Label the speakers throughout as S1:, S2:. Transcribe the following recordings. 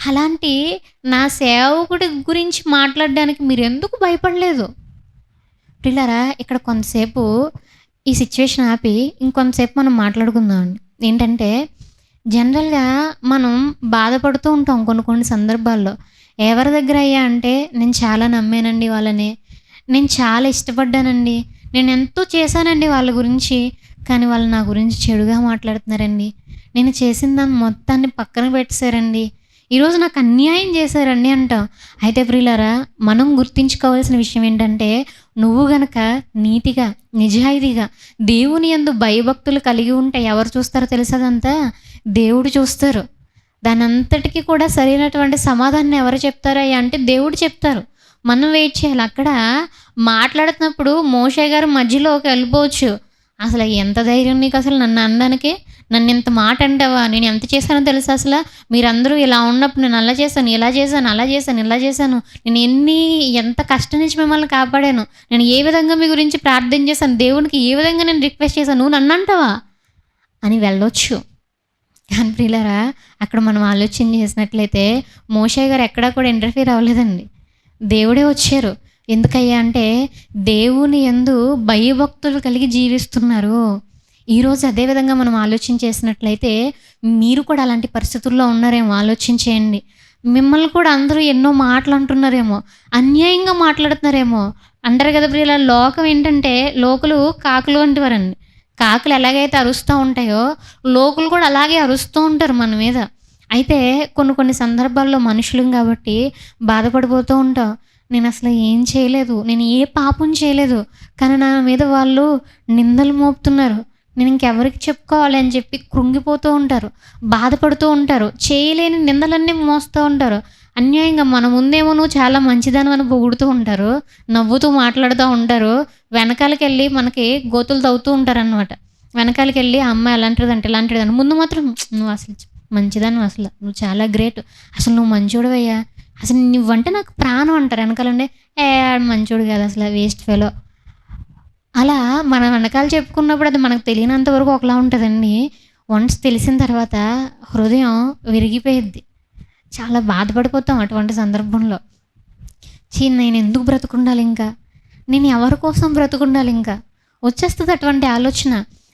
S1: అలాంటి నా సేవకుడి గురించి మాట్లాడడానికి మీరెందుకు భయపడలేదు? ప్రియులారా, ఇక్కడ కొంతసేపు ఈ సిట్యుయేషన్ ఆపి ఇంకొంతసేపు మనం మాట్లాడుకుందామండి. ఏంటంటే, జనరల్‌గా మనం బాధపడుతూ ఉంటాం కొన్ని కొన్ని సందర్భాల్లో. ఎవరి దగ్గర అయ్యా అంటే, నేను చాలా నమ్మానండి వాళ్ళని. నేను చాలా ఇష్టపడ్డానండి. నేనెంతో చేశానండి వాళ్ళ గురించి. కానీ వాళ్ళు నా గురించి చెడుగా మాట్లాడుతున్నారండి. నేను చేసిన దాన్ని మొత్తాన్ని పక్కన పెట్టేశారండి. ఈరోజు నాకు అన్యాయం చేశారండి అంటాం. అయితే ప్రియులారా, మనం గుర్తుంచుకోవాల్సిన విషయం ఏంటంటే, నువ్వు గనక నీతిగా, నిజాయితీగా, దేవుని యందు భయభక్తులు కలిగి ఉంటే ఎవరు చూస్తారో తెలుసా అదంతా? దేవుడు చూస్తారు. దానంతటికి కూడా సరైనటువంటి సమాధానం ఎవరు చెప్తారయ్యా అంటే దేవుడు చెప్తారు. మనం వెయిట్ చేయాలి. అక్కడ మాట్లాడుతున్నప్పుడు మోషే గారు మధ్యలోకి వెళ్ళిపోవచ్చు. అసలు ఎంత ధైర్యం నీకసలు నన్ను అనడానికి? నన్నింత మాట అంటావా? నేను ఎంత చేశానో తెలుసా అసల? మీరందరూ ఇలా ఉన్నప్పుడు నేను అలా చేశాను, ఇలా చేశాను, అలా చేశాను, ఇలా చేశాను. నేను ఎంత కష్టం నుంచి మిమ్మల్ని కాపాడాను. నేను ఏ విధంగా మీ గురించి ప్రార్థన చేశాను, దేవునికి ఏ విధంగా నేను రిక్వెస్ట్ చేశాను, నువ్వు నన్నంటావా? అని వెళ్ళొచ్చు. కానీ ప్రియులారా, అక్కడ మనం ఆలోచన చేసినట్లయితే మోషే గారు ఎక్కడా కూడా ఇంటర్ఫియర్ అవ్వలేదండి. దేవుడే వచ్చారు. ఎందుకయ్యా అంటే దేవుని యందు భయభక్తులు కలిగి జీవిస్తున్నారు. ఈరోజు అదే విధంగా మనం ఆలోచన చేసినట్లయితే మీరు కూడా అలాంటి పరిస్థితుల్లో ఉన్నారేమో ఆలోచన చేయండి. మిమ్మల్ని కూడా అందరూ ఎన్నో మాటలు అంటున్నారేమో, అన్యాయంగా మాట్లాడుతున్నారేమో. అంటారు కదా ప్రియులారా, లోకం ఏంటంటే లోకులు కాకులు వంటివారండి. కాకులు ఎలాగైతే అరుస్తూ ఉంటాయో లోకులు కూడా అలాగే అరుస్తూ ఉంటారు మన మీద. అయితే కొన్ని కొన్ని సందర్భాల్లో మనుషులం కాబట్టి బాధపడిపోతూ ఉంటాం. నేను అసలు ఏం చేయలేదు, నేను ఏ పాపం చేయలేదు, కానీ నా మీద వాళ్ళు నిందలు మోపుతున్నారు, నేను ఇంకెవరికి చెప్పుకోవాలి అని చెప్పి కృంగిపోతూ ఉంటారు, బాధపడుతూ ఉంటారు, చేయలేని నిందలన్నీ మోస్తూ ఉంటారు. అన్యాయంగా మన ముందేమో నువ్వు చాలా మంచిదానివని పొగుడుతూ ఉంటారు, నవ్వుతూ మాట్లాడుతూ ఉంటారు. వెనకాలకెళ్ళి మనకి గోతులు తవ్వుతూ ఉంటారనమాట. వెనకాలకెళ్ళి ఆ అమ్మాయి అలాంటిదంటే ఇలాంటిదని, ముందు మాత్రం నువ్వు అసలు మంచిదానివి, అసలు నువ్వు చాలా గ్రేట్, అసలు నువ్వు మంచోడివయ్యా, అసలు నువ్వంటే నాకు ప్రాణం అంటారు. వెనకాలంటే మంచోడు కాదు అసలు, వేస్ట్ ఫెలో. అలా మన వెనకాల చెప్పుకున్నప్పుడు అది మనకు తెలియనంత వరకు ఒకలా ఉంటుందండి. వన్స్ తెలిసిన తర్వాత హృదయం విరిగిపోయిద్ది. చాలా బాధపడిపోతాం అటువంటి సందర్భంలో. నేను ఎందుకు బ్రతుకుండాలి ఇంకా, నేను ఎవరి కోసం బ్రతుకుండాలి ఇంకా, వచ్చేస్తుంది అటువంటి ఆలోచన.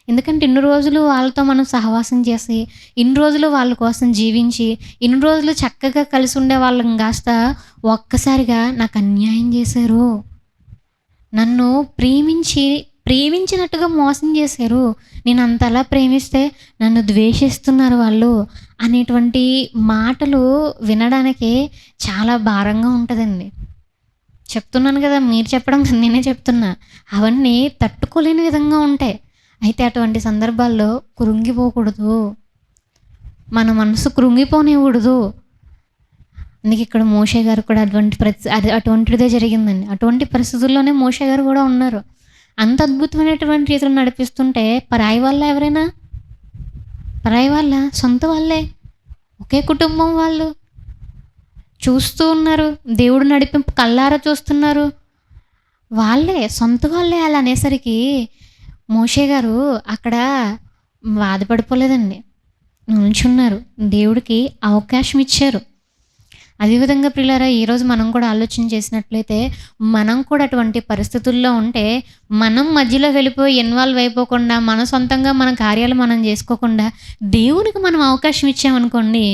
S1: ఎందుకంటే ఇన్ని రోజులు వాళ్ళతో మనం సహవాసం చేసి, ఇన్ని రోజులు వాళ్ళ కోసం జీవించి, ఇన్ని రోజులు చక్కగా కలిసి ఉండే వాళ్ళం కాస్త ఒక్కసారిగా నాకు అన్యాయం చేశారు, నన్ను ప్రేమించినట్టుగా మోసం చేశారు, నేను అంతలా ప్రేమిస్తే నన్ను ద్వేషిస్తున్నారు వాళ్ళు అనేటువంటి మాటలు వినడానికి చాలా భారంగా ఉంటుందండి. చెప్తున్నాను కదా, మీరు చెప్పడం నేనే చెప్తున్నా. అవన్నీ తట్టుకోలేని విధంగా ఉంటాయి. అయితే అటువంటి సందర్భాల్లో కృంగిపోకూడదు, మన మనసు కృంగిపోనివ్వకూడదు. అందుకే ఇక్కడ మోషే గారు కూడా అటువంటిదే జరిగిందండి. అటువంటి పరిస్థితుల్లోనే మోషే గారు కూడా ఉన్నారు. అంత అద్భుతమైనటువంటి రీతిలో నడిపిస్తుంటే పరాయి వాళ్ళ, ఎవరైనా పరాయి వాళ్ళ, సొంత వాళ్ళే, ఒకే కుటుంబం వాళ్ళు చూస్తూ ఉన్నారు, దేవుడు నడిపింపు కళ్ళారా చూస్తున్నారు. వాళ్ళే, సొంత వాళ్ళే అలా అనేసరికి మోషే గారు అక్కడ బాధపడిపోలేదండి, నిల్చున్నారు, దేవుడికి అవకాశం ఇచ్చారు. అదేవిధంగా ప్రియులారా, ఈరోజు మనం కూడా ఆలోచన చేసినట్లయితే మనం కూడా అటువంటి పరిస్థితుల్లో ఉంటే మనం మధ్యలో వెళ్ళిపోయి ఇన్వాల్వ్ అయిపోకుండా, మన సొంతంగా మన కార్యాలు మనం చేసుకోకుండా దేవునికి మనం అవకాశం ఇచ్చామనుకోండి,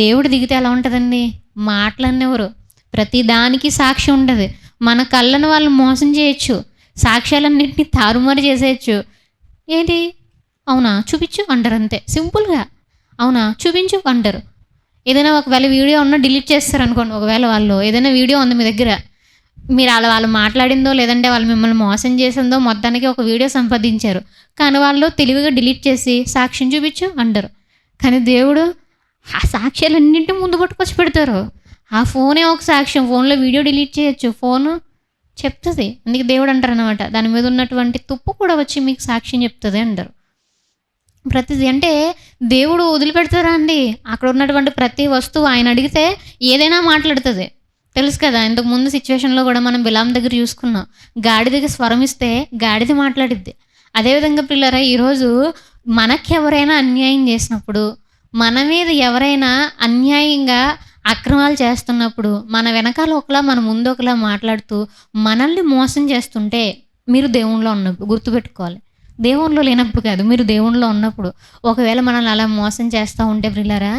S1: దేవుడు దిగితే ఎలా ఉంటుందండి? మాటలన్నెవరు, ప్రతి దానికి సాక్షి ఉంటుంది. మన కళ్ళను వాళ్ళు మోసం చేయొచ్చు, సాక్ష్యాలన్నింటినీ తారుమారు చేసేయచ్చు. ఏంటి, అవునా చూపించు అంటారు, అంతే సింపుల్గా. అవునా చూపించు అంటారు. ఏదైనా ఒకవేళ వీడియో ఉన్నా డిలీట్ చేస్తారు అనుకోండి. ఒకవేళ వాళ్ళు ఏదైనా వీడియో ఉంది మీ దగ్గర, మీరు వాళ్ళు మాట్లాడిందో లేదంటే వాళ్ళు మిమ్మల్ని మోసం చేసిందో మొత్తానికి ఒక వీడియో సంపాదించారు, కానీ వాళ్ళు తెలివిగా డిలీట్ చేసి సాక్ష్యం చూపించు అంటారు. కానీ దేవుడు ఆ సాక్ష్యాలన్నింటినీ ముందు పట్టుకొచ్చి పెడతారు. ఆ ఫోనే ఒక సాక్ష్యం, ఫోన్లో వీడియో డిలీట్ చేయొచ్చు, ఫోను చెప్తుంది. అందుకే దేవుడు అంటారు అనమాట, దాని మీద ఉన్నటువంటి తుప్పు కూడా వచ్చి మీకు సాక్ష్యం చెప్తుంది అంటారు. ప్రతిదీ అంటే దేవుడు వదిలిపెడతారా అండి? అక్కడ ఉన్నటువంటి ప్రతి వస్తువు ఆయన అడిగితే ఏదైనా మాట్లాడుతుంది. తెలుసు కదా, ఇంతకు ముందు సిచ్యువేషన్లో కూడా మనం బిలాం దగ్గర చూసుకున్నాం. గాడిదకి స్వరం ఇస్తే గాడిద మాట్లాడిద్ది. అదేవిధంగా పిల్లరా, ఈరోజు మనకెవరైనా అన్యాయం చేసినప్పుడు, మన మీద ఎవరైనా అన్యాయంగా అక్రమాలు చేస్తున్నప్పుడు మన వెనకాల ఒకలా, మన ముందు ఒకలా మాట్లాడుతూ మనల్ని మోసం చేస్తుంటే మీరు దేవునిలో ఉన్నప్పుడు గుర్తుపెట్టుకోవాలి. దేవునిలో లేనప్పుడు కాదు, మీరు దేవునిలో ఉన్నప్పుడు. ఒకవేళ మనల్ని అలా మోసం చేస్తా ఉంటే ప్రియులారా,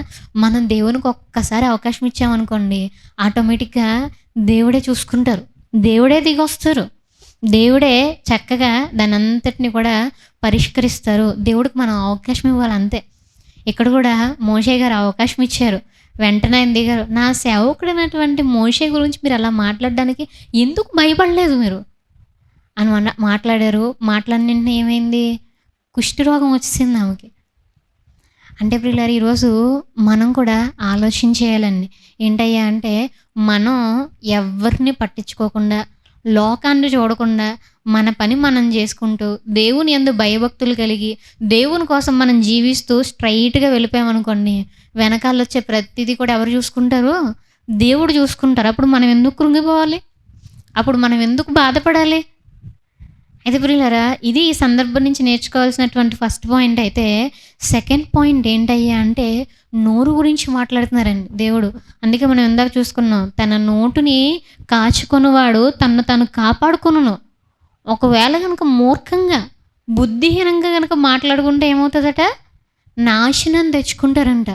S1: మనం దేవునికి ఒక్కసారి అవకాశం ఇచ్చామనుకోండి, ఆటోమేటిక్‌గా దేవుడే చూసుకుంటారు. దేవుడే దిగొస్తారు. దేవుడే చక్కగా దానంతటిని కూడా పరిష్కరిస్తారు. దేవుడికి మనం అవకాశం ఇవ్వాలి అంతే. ఇక్కడ కూడా మోషే గారు అవకాశం ఇచ్చారు. వెంటనే ఆయన దిగారు. నా సేవకుడైనటువంటి మోషే గురించి మీరు అలా మాట్లాడడానికి ఎందుకు భయపడలేదు మీరు అని మాట్లాడారు. మాట్లాడిన వెంటనే ఏమైంది? కుష్ఠరోగం వచ్చేసింది ఆమెకి. అంటే ప్రియులారా, ఈరోజు మనం కూడా ఆలోచించేయాలండి. ఏంటయ్యా అంటే, మనం ఎవ్వరిని పట్టించుకోకుండా, లోకాన్ని చూడకుండా, మన పని మనం చేసుకుంటూ, దేవుని యందు భయభక్తులు కలిగి, దేవుని కోసం మనం జీవిస్తూ స్ట్రైట్‌గా వెళ్ళిపోయామనుకోండి, వెనకాలొచ్చే ప్రతిదీ కూడా ఎవరు చూసుకుంటారు? దేవుడు చూసుకుంటారు. అప్పుడు మనం ఎందుకు కృంగిపోవాలి? అప్పుడు మనం ఎందుకు బాధపడాలి? అయితే ప్రియులారా, ఇది ఈ సందర్భం నుంచి నేర్చుకోవాల్సినటువంటి ఫస్ట్ పాయింట్ అయితే, సెకండ్ పాయింట్ ఏంటయ్యా అంటే, నోరు గురించి మాట్లాడుతున్నారండి దేవుడు. అందుకే మనం ఇందాక చూసుకున్నాం. తన నోటిని కాచుకొనువాడు తన్ను తాను కాపాడుకొనును. ఒకవేళ గనక మూర్ఖంగా, బుద్ధిహీనంగా గనక మాట్లాడుకుంటే ఏమవుతుందట? నాశనం తెచ్చుకుంటారంట.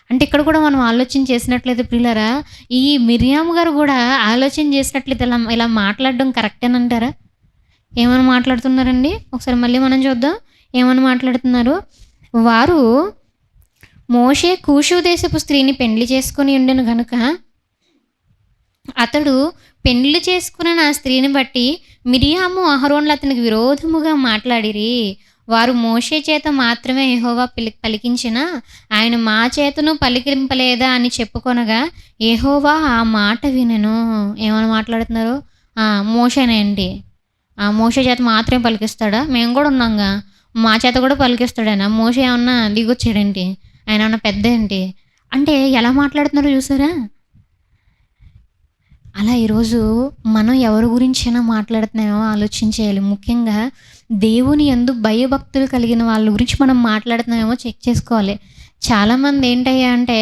S1: అంటే ఇక్కడ కూడా మనం ఆలోచన చేసినట్లయితే ప్రియులారా, ఈ మిర్యాము గారు కూడా ఆలోచన చేసినట్లయితే ఇలా మాట్లాడడం కరెక్టేనంటారా? ఏమని మాట్లాడుతున్నారండి? ఒకసారి మళ్ళీ మనం చూద్దాం. ఏమని మాట్లాడుతున్నారు? వారు మోషే కూషు దేశపు స్త్రీని పెండ్లి చేసుకొని ఉండెను గనుక, అతడు పెండ్లి చేసుకున్న ఆ స్త్రీని బట్టి మిరియాము, అహరోనులు అతనికి విరోధముగా మాట్లాడిరి. వారు మోషే చేత మాత్రమే యెహోవా పలికించిన, ఆయన మా చేతను పలికింపలేదా అని చెప్పుకొనగా, యెహోవా ఆ మాట వినెను. ఏమని మాట్లాడుతున్నారు? మోషేనేంటి? మోషే చేత మాత్రమే పలికిస్తాడా? మేము కూడా ఉన్నాంగా, మా చేత కూడా పలికిస్తాడాయన. మోషే ఏమన్నా దిగొచ్చాడేంటి? ఆయన ఏమన్నా పెద్ద ఏంటి? అంటే ఎలా మాట్లాడుతున్నారో చూసారా? అలా ఈరోజు మనం ఎవరి గురించైనా మాట్లాడుతున్నామో ఆలోచించేయాలి. ముఖ్యంగా దేవుని యందు భయభక్తులు కలిగిన వాళ్ళ గురించి మనం మాట్లాడుతున్నామేమో చెక్ చేసుకోవాలి. చాలామంది ఏంటయ్యా అంటే,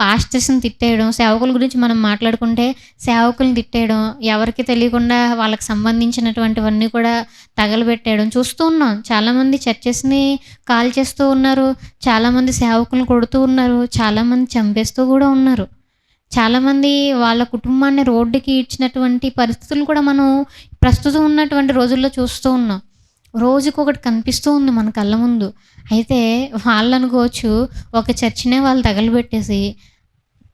S1: పాస్టర్స్‌ని తిట్టేయడం, సేవకుల గురించి మనం మాట్లాడుకుంటే సేవకుల్ని తిట్టేయడం, ఎవరికీ తెలియకుండా వాళ్ళకి సంబంధించినటువంటివన్నీ కూడా తగలబెట్టేయడం చూస్తూ ఉన్నాం. చాలామంది చర్చెస్‌ని కాల్చేస్తూ ఉన్నారు. చాలామంది సేవకులను కొడుతూ ఉన్నారు. చాలామంది చంపేస్తూ కూడా ఉన్నారు. చాలామంది వాళ్ళ కుటుంబాన్ని రోడ్డుకి ఈడ్చినటువంటి పరిస్థితులు కూడా మనం ప్రస్తుతం ఉన్నటువంటి రోజుల్లో చూస్తూ ఉన్నాం. రోజుకొకటి కనిపిస్తూ ఉంది మన కళ్ళ ముందు. అయితే వాళ్ళనుకోవచ్చు, ఒక చర్చినే వాళ్ళు తగలబెట్టేసి,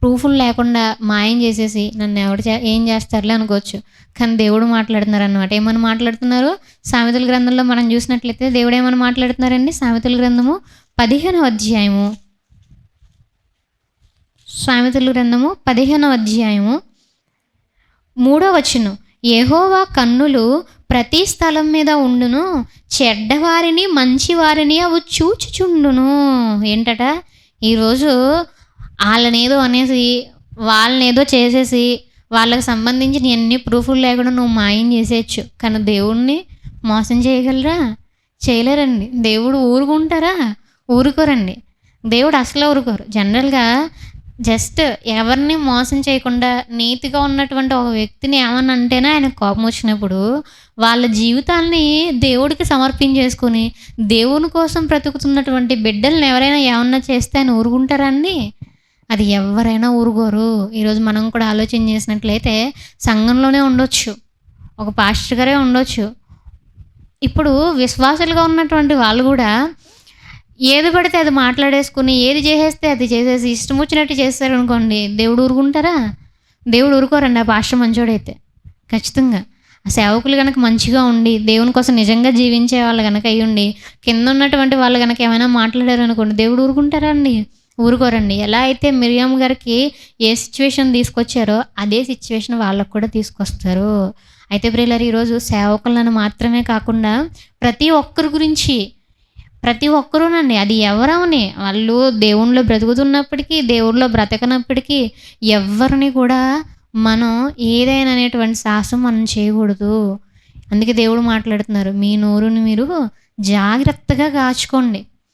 S1: ప్రూఫులు లేకుండా మాయం చేసేసి, నన్ను ఎవడు ఏం చేస్తారులే అనుకోవచ్చు. కానీ దేవుడు మాట్లాడుతున్నారనమాట. ఏమని మాట్లాడుతున్నారు? సామెతల గ్రంథంలో మనం చూసినట్లయితే దేవుడు ఏమని మాట్లాడుతున్నారండి? సామెతల గ్రంథము 15వ అధ్యాయము. సామెతల గ్రంథము 15వ అధ్యాయము 3వ వచనం. యెహోవా కన్నులు ప్రతి స్థలం మీద ఉండును, చెడ్డవారిని మంచివారిని అవి చూచుచుండును. ఏంటట? ఈరోజు వాళ్ళనేదో అనేసి, వాళ్ళనేదో చేసేసి, వాళ్ళకి సంబంధించిన ఎన్ని ప్రూఫ్లు లేకుండా నువ్వు మాయం చేసేయచ్చు. కానీ దేవుణ్ణి మోసం చేయగలరా? చేయలేరండి. దేవుడు ఊరుకుంటారా? ఊరుకోరండి. దేవుడు అసలు ఊరుకోరు. జనరల్గా జస్ట్ ఎవరిని మోసం చేయకుండా నీతిగా ఉన్నటువంటి ఒక వ్యక్తిని ఏమన్నా అంటేనే ఆయనకు కోపం వచ్చినప్పుడు, వాళ్ళ జీవితాల్ని దేవుడికి సమర్పించేసుకొని దేవుని కోసం బ్రతుకుతున్నటువంటి బిడ్డల్ని ఎవరైనా ఏమన్నా చేస్తే ఆయన ఊరుకుంటారా అండి? అది ఎవరైనా ఊరుకోరు. ఈరోజు మనం కూడా ఆలోచన చేసినట్లయితే సంఘంలోనే ఉండొచ్చు, ఒక పాస్టర్ గారే ఉండొచ్చు. ఇప్పుడు విశ్వాసులుగా ఉన్నటువంటి వాళ్ళు కూడా ఏది పడితే అది మాట్లాడేసుకుని, ఏది చేసేస్తే అది చేసేసి ఇష్టం వచ్చినట్టు చేస్తారనుకోండి, దేవుడు ఊరుకుంటారా? దేవుడు ఊరుకోరండి. ఆ పాస్టర్ మంచోడైతే ఖచ్చితంగా. ఆ సేవకులు కనుక మంచిగా ఉండి, దేవుని కోసం నిజంగా జీవించే వాళ్ళు కనుక అయ్యుండి, కింద ఉన్నటువంటి వాళ్ళు కనుక ఏమైనా మాట్లాడారు అనుకోండి, దేవుడు ఊరుకుంటారా అండి? ఊరుకోరండి. ఎలా అయితే మిరియాము గారికి ఏ సిచ్యువేషన్ తీసుకొచ్చారో అదే సిచ్యువేషన్ వాళ్ళకు కూడా తీసుకొస్తారు. అయితే ప్రియులారా, ఈరోజు సేవకులను మాత్రమే కాకుండా ప్రతి ఒక్కరూనండి, అది ఎవరవని, వాళ్ళు దేవునిలో బ్రతుకుతున్నప్పటికీ, దేవుడిలో బ్రతకనప్పటికీ ఎవ్వరిని కూడా మనం ఏదైనా అనేటువంటి సాహసం మనం చేయకూడదు. అందుకే దేవుడు మాట్లాడుతున్నారు, మీ నోరుని మీరు జాగ్రత్తగా కాచుకోండి.